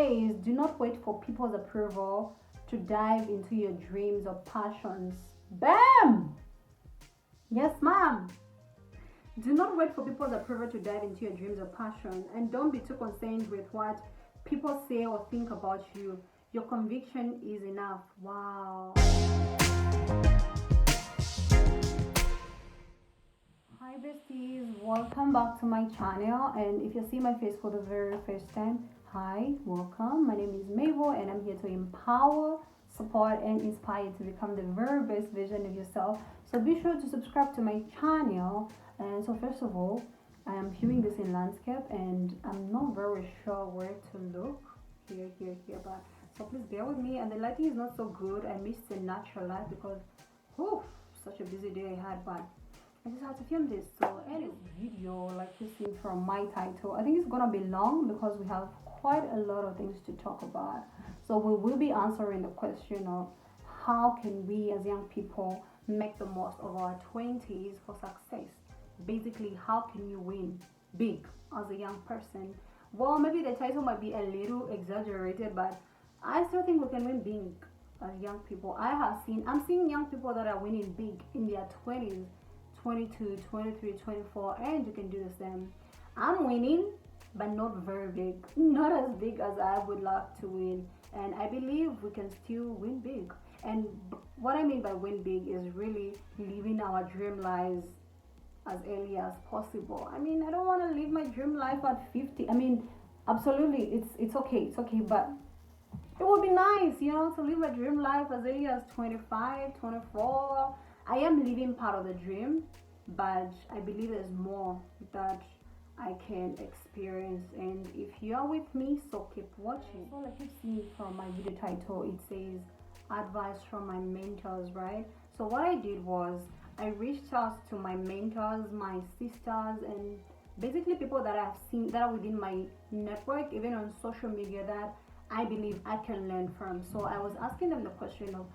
says, do not wait for people's approval to dive into your dreams or passions. Bam! Yes, ma'am. Do not wait for people's approval to dive into your dreams or passion, and don't be too concerned with what people say or think about you. Your conviction is enough. Wow. Hi besties, welcome back to my channel, and if you see my face for the very first time, hi, welcome. My name is Mabel and I'm here to empower, support and inspire you to become the very best version of yourself. So be sure to subscribe to my channel. And so first of all, I am viewing this in landscape and I'm not very sure where to look. Here, but so please bear with me. And the lighting is not so good. I missed the natural light because such a busy day I had, but I just had to film this. So any video, like you see from my title, I think it's gonna be long because we have quite a lot of things to talk about. So we will be answering the question of how can we as young people make the most of our 20s for success. Basically, how can you win big as a young person? Well, maybe the title might be a little exaggerated, but I still think we can win big as young people. I'm seeing young people that are winning big in their 20s, 22, 23, 24, and you can do the same. I'm winning, but not very big, not as big as I would love to win, and I believe we can still win big. And what I mean by win big is really living our dream lives as early as possible. I mean, I don't want to live my dream life at 50. I mean, absolutely, it's okay, but it would be nice, to live a dream life as early as 25, 24. I am living part of the dream, but I believe there's more that I can experience. And if you are with me, so keep watching. So like you've seen from my video title, it says advice from my mentors, right? So what I did was I reached out to my mentors, my sisters, and basically people that I've seen that are within my network, even on social media, that I believe I can learn from. So I was asking them the question of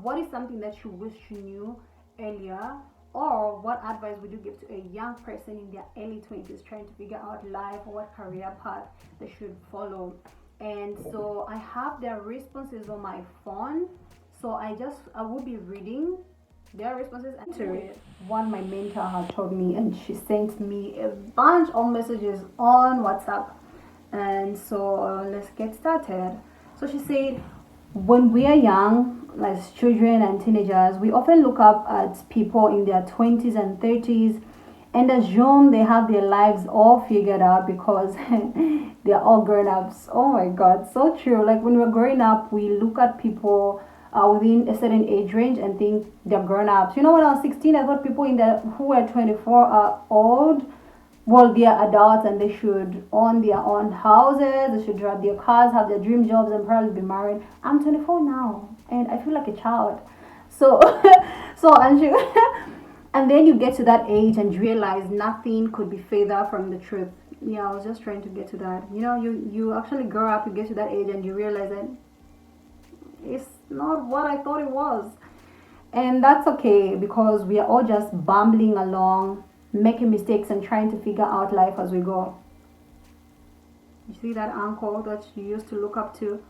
what is something that you wish you knew earlier, or what advice would you give to a young person in their early 20s trying to figure out life or what career path they should follow. And so I have their responses on my phone, so I will be reading their responses. And one my mentor had told me, and she sent me a bunch of messages on WhatsApp. And so let's get started. So she said, when we are young, as children and teenagers, we often look up at people in their 20s and 30s and assume they have their lives all figured out because they're all grown-ups. Oh my God, so true. Like when we're growing up, we look at people within a certain age range and think they're grown-ups. When I was 16, I thought people who were 24 are old. Well, they are adults and they should own their own houses, they should drive their cars, have their dream jobs, and probably be married. I'm 24 now and I feel like a child. So, and then you get to that age and you realize nothing could be further from the truth. Yeah, I was just trying to get to that. You actually grow up, you get to that age and you realize that it's not what I thought it was. And that's okay because we are all just bumbling along, making mistakes and trying to figure out life as we go. You see that uncle that you used to look up to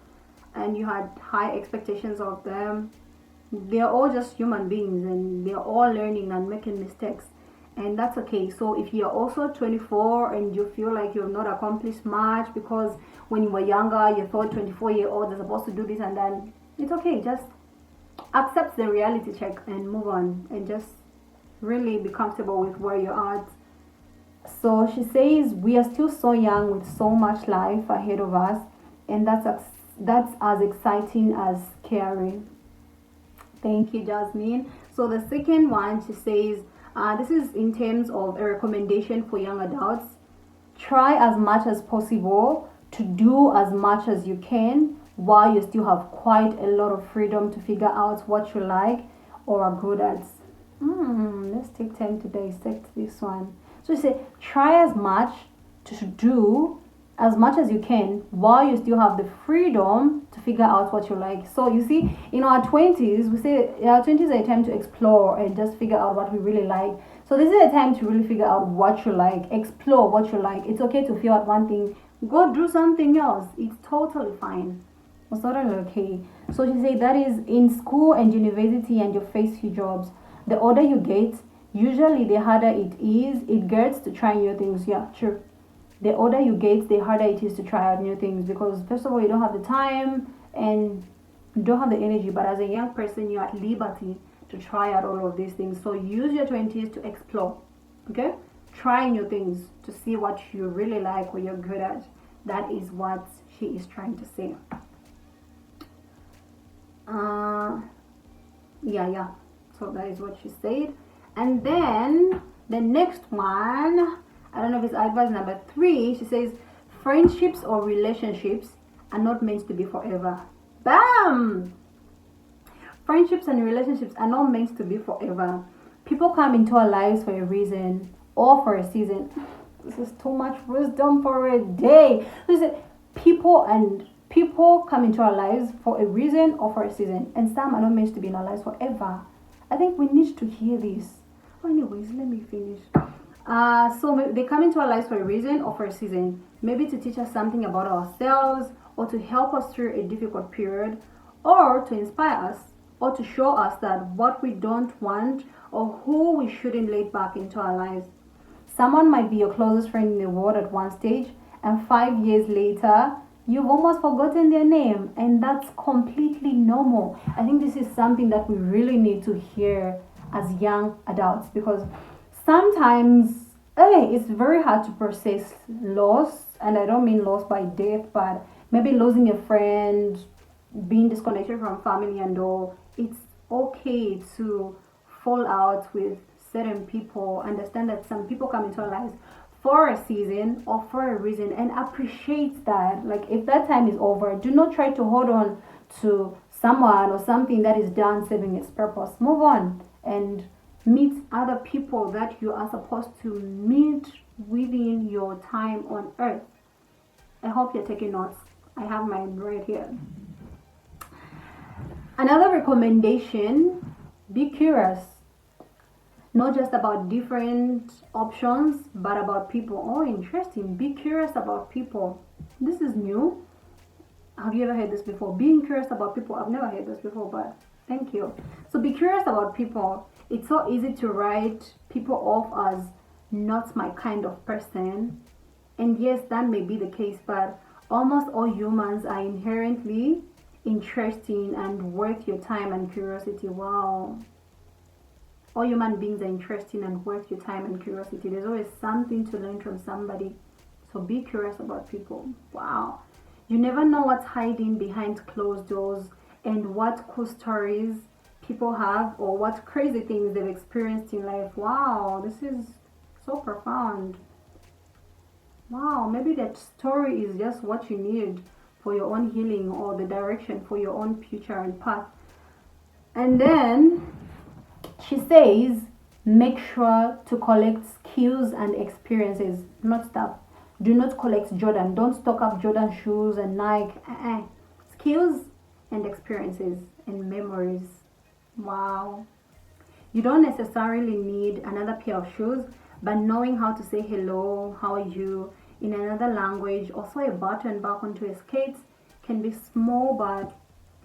and you had high expectations of them? They're all just human beings and they're all learning and making mistakes, and that's okay. So if you're also 24 and you feel like you've not accomplished much because when you were younger you thought 24-year-olds are supposed to do this and then, it's okay. Just accept the reality check and move on and just really be comfortable with where you're at. So she says we are still so young with so much life ahead of us, and that's as exciting as scary. Thank you, Jasmine. So the second one, she says this is in terms of a recommendation for young adults. Try as much as possible to do as much as you can while you still have quite a lot of freedom to figure out what you like or are good at. Let's take time to dissect this one. So you say try as much to do as much as you can while you still have the freedom to figure out what you like. So you see, in our 20s, we say our 20s are a time to explore and just figure out what we really like. So this is a time to really figure out what you like, explore what you like. It's okay to feel out one thing Go do something else. It's totally fine. It's totally okay. So she said that is in school and university and you face few jobs. The older you get, usually the harder it gets to try new things. Yeah, true. The older you get, the harder it is to try out new things because first of all you don't have the time and you don't have the energy. But as a young person, you're at liberty to try out all of these things. So use your 20s to explore. Okay? Try new things to see what you really like or you're good at. That is what she is trying to say. Yeah. So that is what she said. And then the next one, I don't know if it's advice number 3. She says, friendships or relationships are not meant to be forever. Bam! Friendships and relationships are not meant to be forever. People come into our lives for a reason or for a season. This is too much wisdom for a day. Listen, people come into our lives for a reason or for a season, and some are not meant to be in our lives forever. I think we need to hear this. Anyways, let me finish. So they come into our lives for a reason or for a season, maybe to teach us something about ourselves, or to help us through a difficult period, or to inspire us, or to show us that what we don't want or who we shouldn't let back into our lives. Someone might be your closest friend in the world at one stage, and 5 years later, you've almost forgotten their name, and that's completely normal. I think this is something that we really need to hear as young adults because sometimes it's very hard to process loss, and I don't mean loss by death, but maybe losing a friend, being disconnected from family and all. It's okay to fall out with certain people. Understand that some people come into our lives for a season or for a reason, and appreciate that. Like if that time is over, do not try to hold on to someone or something that is done serving its purpose. Move on and meet other people that you are supposed to meet within your time on earth. I hope you're taking notes. I have mine right here. Another recommendation, be curious. Not just about different options, but about people. Oh, interesting. Be curious about people. This is new. Have you ever heard this before? Being curious about people. I've never heard this before, but thank you. So be curious about people. It's so easy to write people off as not my kind of person. And yes, that may be the case, but almost all humans are inherently interesting and worth your time and curiosity. Wow. All human beings are interesting and worth your time and curiosity. There's always something to learn from somebody. So be curious about people. Wow. You never know what's hiding behind closed doors and what cool stories people have or what crazy things they've experienced in life. Wow, this is so profound. Wow, maybe that story is just what you need for your own healing or the direction for your own future and path. And then she says, make sure to collect skills and experiences, not stuff. Do not collect Jordan. Don't stock up Jordan shoes and Nike. Skills and experiences and memories. Wow. You don't necessarily need another pair of shoes, but knowing how to say hello, how are you, in another language, also a button back onto a skate can be small but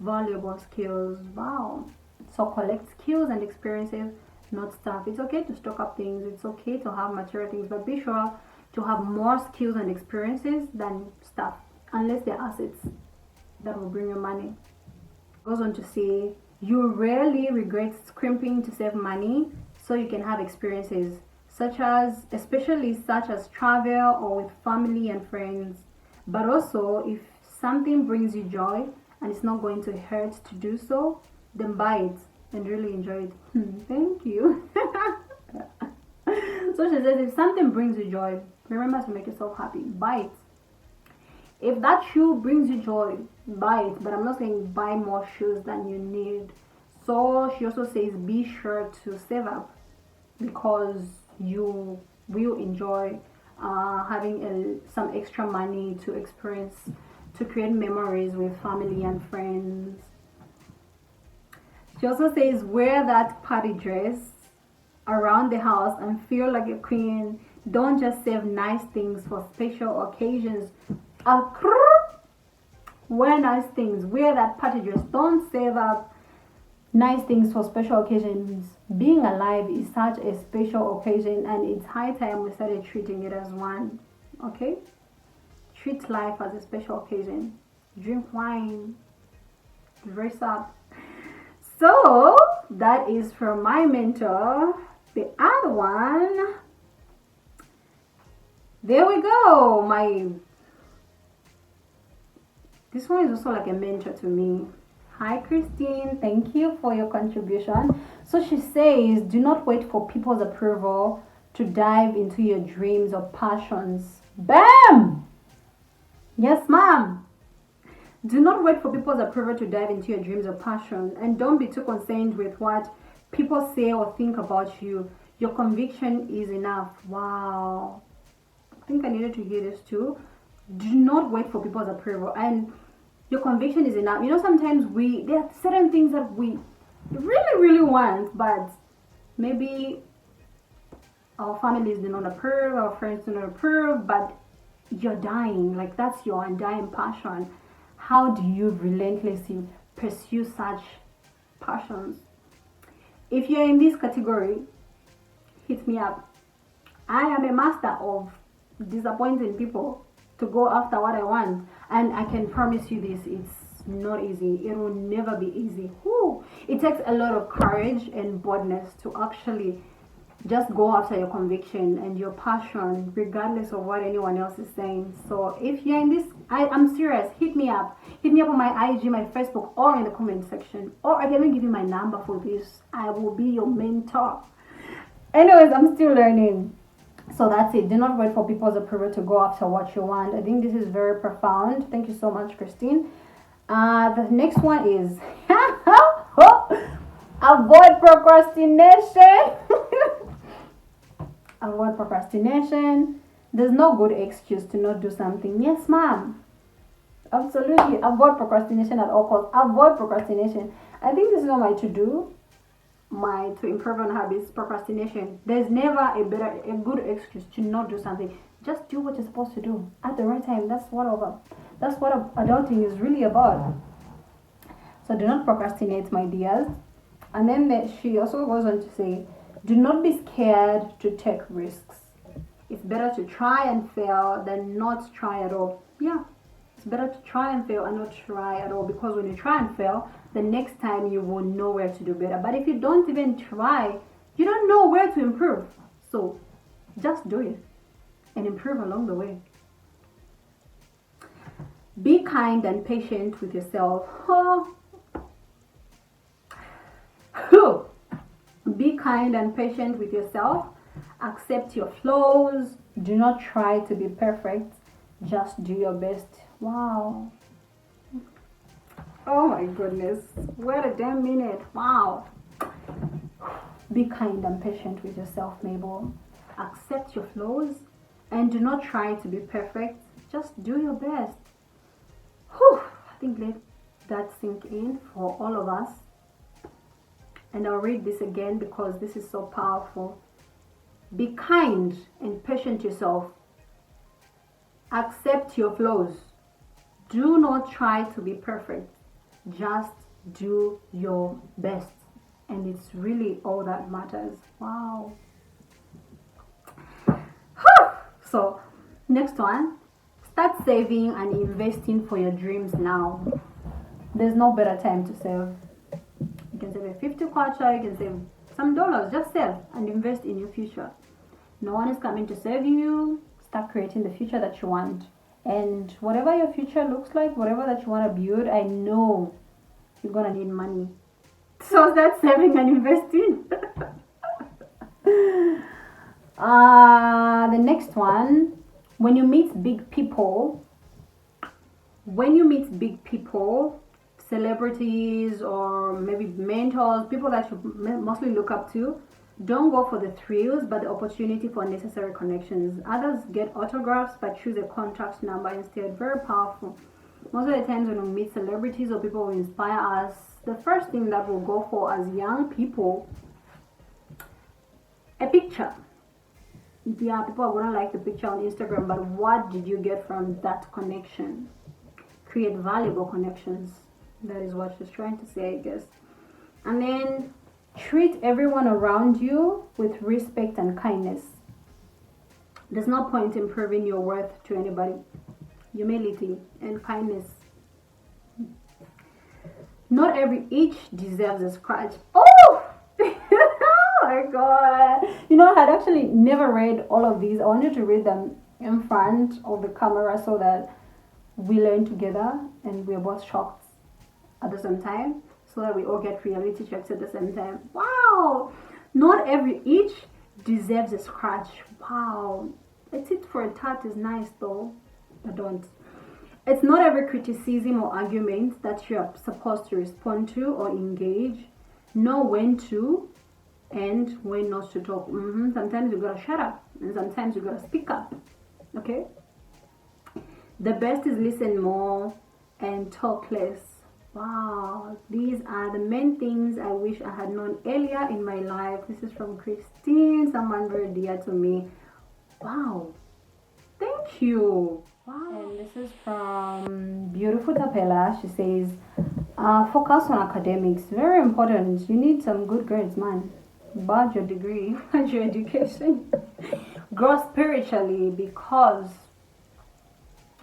valuable skills. Wow. So collect skills and experiences, not stuff. It's okay to stock up things. It's okay to have material things, but be sure to have more skills and experiences than stuff, unless they're assets that will bring you money. Goes on to say, you rarely regret scrimping to save money so you can have experiences especially such as travel or with family and friends. But also, if something brings you joy and it's not going to hurt to do so, then buy it and really enjoy it. Thank you. So she says, if something brings you joy, remember to make yourself happy. Buy it. If that shoe brings you joy, buy it. But I'm not saying buy more shoes than you need. So she also says, be sure to save up because you will enjoy having some extra money to experience, to create memories with family and friends. She also says, wear that party dress around the house and feel like a queen. Don't just save nice things for special occasions. Wear nice things. Wear that party dress. Don't save up nice things for special occasions. Being alive is such a special occasion, and it's high time we started treating it as one. Okay? Treat life as a special occasion. Drink wine. Dress up. So, that is from my mentor. The other one, there we go. This one is also like a mentor to me. Hi Christine, thank you for your contribution. So she says, do not wait for people's approval to dive into your dreams or passions. Bam! Yes, ma'am. Do not wait for people's approval to dive into your dreams or passion, and don't be too concerned with what people say or think about you. Your conviction is enough. Wow. I think I needed to hear this too. Do not wait for people's approval, and your conviction is enough. You know, sometimes there are certain things that we really, really want, but maybe our families do not approve, our friends do not approve, but you're dying. Like, that's your undying passion. How do you relentlessly pursue such passions? If you're in this category, hit me up. I am a master of disappointing people to go after what I want, and I can promise you this, it's not easy. It will never be easy. Whew. It takes a lot of courage and boldness to actually just go after your conviction and your passion, regardless of what anyone else is saying. So if you're in this, I'm serious, hit me up on my IG, my Facebook, or in the comment section, or I can even give you my number for this. I will be your mentor. Anyways, I'm still learning. So that's it. Do not wait for people's approval to go after what you want. I think this is very profound. Thank you so much, Christine. The next one is avoid procrastination. Avoid procrastination. There's no good excuse to not do something. Yes, ma'am. Absolutely. Avoid procrastination at all costs. Avoid procrastination. I think this is on my to-do. To improve on habits, procrastination. There's never a good excuse to not do something. Just do what you're supposed to do at the right time. That's what adulting is really about. So do not procrastinate, my dears. And then she also goes on to say, do not be scared to take risks. It's better to try and fail than not try at all. Yeah, it's better to try and fail and not try at all, because when you try and fail, the next time you will know where to do better. But if you don't even try, you don't know where to improve. So just do it and improve along the way. Be kind and patient with yourself. Be kind and patient with yourself. Accept your flaws. Do not try to be perfect. Just do your best. Wow. Oh my goodness. What a damn minute. Wow. Be kind and patient with yourself, Mabel. Accept your flaws and do not try to be perfect. Just do your best. Whew. I think let that sink in for all of us. And I'll read this again because this is so powerful. Be kind and patient yourself. Accept your flaws. Do not try to be perfect. Just do your best. And it's really all that matters. Wow. So, next one. Start saving and investing for your dreams now. There's no better time to save. You can save a 50 kwacha, you can save some dollars. Just save and invest in your future. No one is coming to save you. Start creating the future that you want. And whatever your future looks like, whatever that you want to build, I know you're going to need money. So start saving and investing. The next one, when you meet big people, celebrities or maybe mentors, people that you mostly look up to, don't go for the thrills but the opportunity for necessary connections. Others get autographs but choose a contact number instead. Very powerful. Most of the times when we meet celebrities or people who inspire us, the first thing that we'll go for as young people, a picture. Yeah, people are gonna like the picture on Instagram, but what did you get from that connection? Create valuable connections. That is what she's trying to say, I guess. And then treat everyone around you with respect and kindness. There's no point in proving your worth to anybody. Humility and kindness. Not every itch deserves a scratch. Oh! Oh my god. I had actually never read all of these. I wanted to read them in front of the camera so that we learn together and we're both shocked at the same time, so that we all get reality checks at the same time. Wow! Not every itch deserves a scratch. Wow. A tit for a tat is nice though, but don't. It's not every criticism or argument that you're supposed to respond to or engage. Know when to and when not to talk. Sometimes you gotta shut up, and sometimes you gotta speak up. Okay? The best is listen more and talk less. Wow, these are the main things I wish I had known earlier in my life. This is from Christine, someone very dear to me. Wow, thank you. Wow. And this is from Beautiful Tapela. She says, focus on academics. Very important. You need some good grades, man. Budge your degree, budge your education. Grow spiritually, because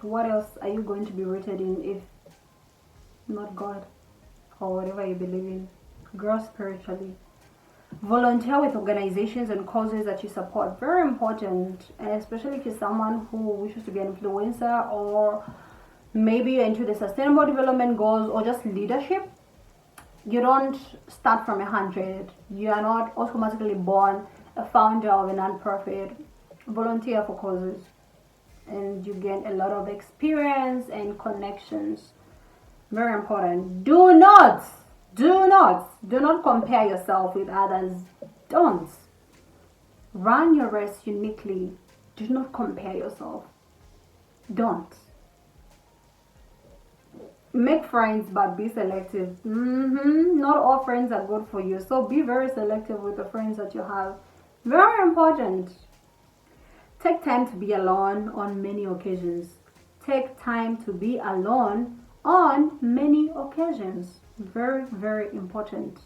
what else are you going to be rooted in if not God or whatever you believe in? Grow spiritually. Volunteer with organizations and causes that you support. Very important, and especially if you're someone who wishes to be an influencer, or maybe you're into the sustainable development goals or just leadership. You don't start from 100. You are not automatically born a founder of a non-profit. Volunteer for causes, and you gain a lot of experience and connections. Very important. Do not compare yourself with others. Don't. Run your race uniquely. Do not compare yourself. Don't. Make friends, but be selective. Not all friends are good for you, so be very selective with the friends that you have. Very important. Take time to be alone on many occasions. Take time to be alone on many occasions. Very, very important.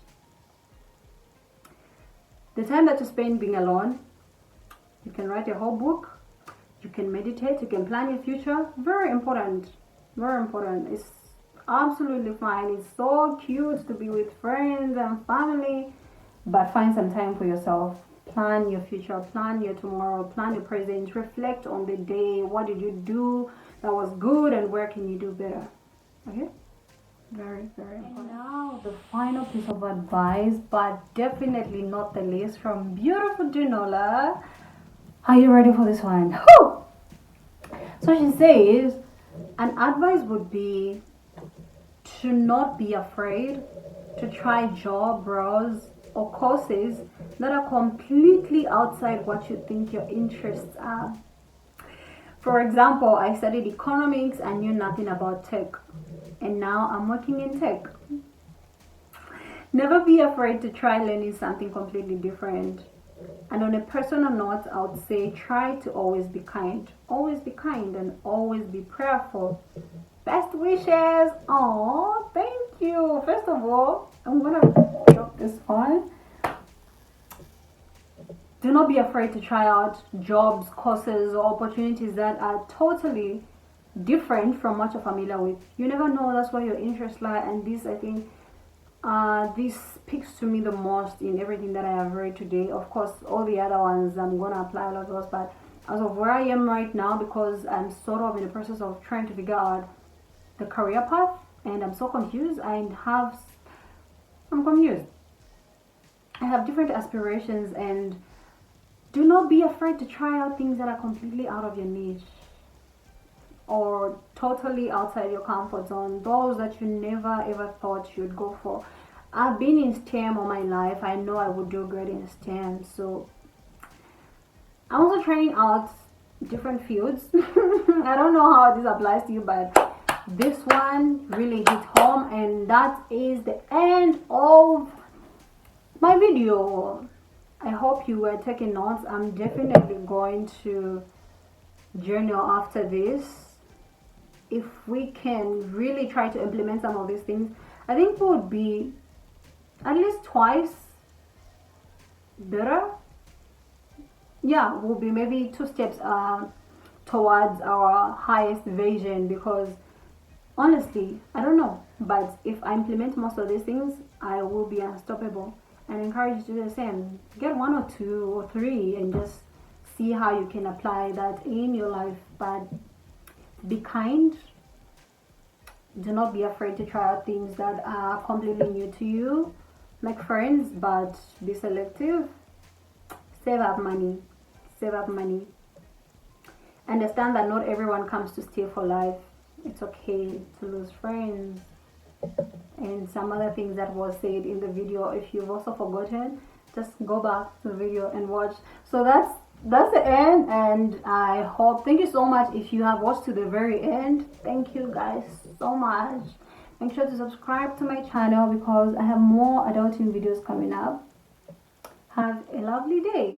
The time that you spend being alone, you can write a whole book, you can meditate, you can plan your future. Very important. Very important. It's absolutely fine. It's so cute to be with friends and family, but find some time for yourself. Plan your future, plan your tomorrow, plan your present, reflect on the day. What did you do that was good, and where can you do better? Okay? Very, very important. And now the final piece of advice, but definitely not the least, from beautiful Dunola. Are you ready for this one? Whew! So she says, an advice would be to not be afraid to try job roles or courses that are completely outside what you think your interests are. For example, I studied economics and knew nothing about tech, and now I'm working in tech. Never be afraid to try learning something completely different. And on a personal note, I would say try to always be kind. Always be kind and always be prayerful. Best wishes. Oh, thank you. First of all, I'm gonna drop this one. Do not be afraid to try out jobs, courses, or opportunities that are totally different from what you're familiar with. You never know, that's where your interests lie, and this, I think, this speaks to me the most in everything that I have read today. Of course, all the other ones I'm gonna apply a lot of those, but as of where I am right now, because I'm sort of in the process of trying to figure out the career path, and I'm so confused. I'm confused. I have different aspirations, and do not be afraid to try out things that are completely out of your niche or totally outside your comfort zone, those that you never ever thought you'd go for. I've been in STEM all my life. I know I would do great in STEM, so I'm also trying out different fields. I don't know how this applies to you, but this one really hit home, and that is the end of my video. I hope you were taking notes. I'm definitely going to journal after this. If we can really try to implement some of these things, I think we would be at least twice better. Yeah, we'll be maybe 2 steps towards our highest vision, because honestly, I don't know, but if I implement most of these things, I will be unstoppable. And encourage you to do the same. Get 1 or 2 or 3 and just see how you can apply that in your life. But be kind. Do not be afraid to try out things that are completely new to you. Make friends, but be selective. Save up money. Save up money. Understand that not everyone comes to stay for life. It's okay to lose friends. And some other things that was said in the video, if you've also forgotten, just go back to the video and watch. So that's the end, and I hope, thank you so much if you have watched to the very end. Thank you guys so much. Make sure to subscribe to my channel because I have more adulting videos coming up. Have a lovely day.